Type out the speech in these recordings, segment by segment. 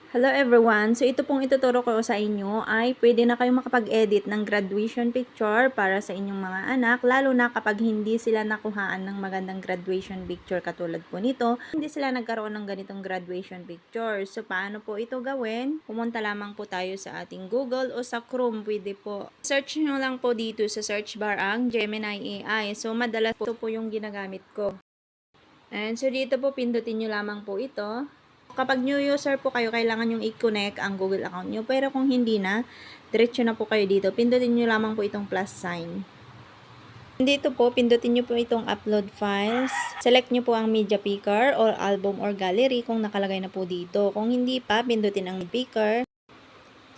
Hello everyone! So ito pong ituturo ko sa inyo ay pwede na kayong makapag-edit ng graduation picture para sa inyong mga anak, lalo na kapag hindi sila nakuhaan ng magandang graduation picture katulad po nito. Hindi sila nagkaroon ng ganitong graduation picture. So paano po ito gawin? Pumunta lamang po tayo sa ating Google o sa Chrome, pwede po. Search nyo lang po dito sa search bar ang Gemini AI. So madalas po ito po yung ginagamit ko. And so dito po pindutin nyo lamang po ito. Kapag new user po kayo, kailangan yung i-connect ang Google account nyo. Pero kung hindi na, diretso na po kayo dito. Pindutin nyo lamang po itong plus sign. Dito po, pindutin nyo po itong upload files. Select nyo po ang media picker or album or gallery kung nakalagay na po dito. Kung hindi pa, pindutin ang picker.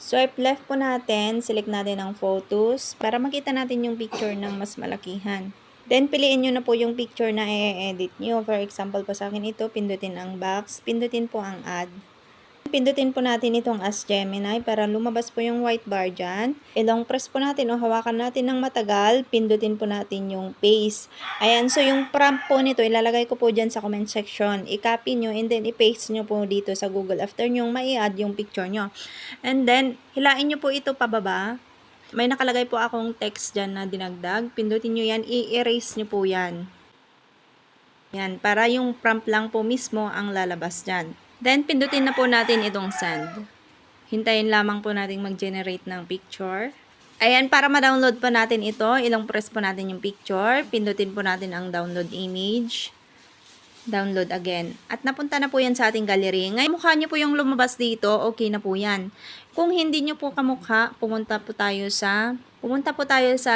Swipe left po natin, select natin ang photos para makita natin yung picture ng mas malakihan. Then, piliin nyo na po yung picture na i-edit nyo. For example po sa akin ito, pindutin ang box, pindutin po ang add. Pindutin po natin itong Ask Gemini para lumabas po yung white bar dyan. Ilong press po natin o hawakan natin ng matagal, pindutin po natin yung paste. Ayan, so yung prompt po nito, ilalagay ko po dyan sa comment section. I-copy nyo and then i-paste nyo po dito sa Google after nyo mai-add yung picture nyo. And then, hilain nyo po ito pababa. May nakalagay po akong text dyan na dinagdag. Pindutin nyo yan, i-erase nyo po yan. Yan, para yung prompt lang po mismo ang lalabas dyan. Then, pindutin na po natin itong send. Hintayin lamang po natin mag-generate ng picture. Ayan, para ma-download po natin ito, ilang press po natin yung picture. Pindutin po natin ang download image. Download again. At napunta na po yan sa ating gallery. Ngayon, mukha nyo po yung lumabas dito, okay na po yan. Kung hindi nyo po kamukha, pumunta po tayo sa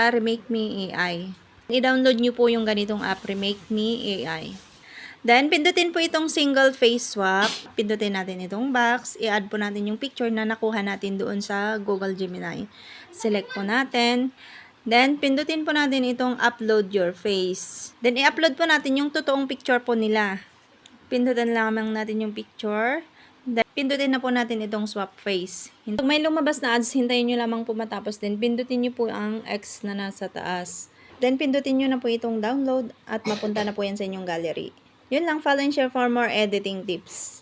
Remake Me AI. I-download nyo po yung ganitong app, Remake Me AI. Then, pindutin po itong single face swap. Pindutin natin itong box. I-add po natin yung picture na nakuha natin doon sa Google Gemini. Select po natin. Then, pindutin po natin itong upload your face. Then, i-upload po natin yung totoong picture po nila. Pindutin lamang natin yung picture. Then, pindutin na po natin itong swap face. Pag may lumabas na ads, hintayin nyo lamang po matapos. Then, pindutin nyo po ang X na nasa taas. Then, pindutin nyo na po itong download at mapunta na po yan sa inyong gallery. Yun lang, follow and share for more editing tips.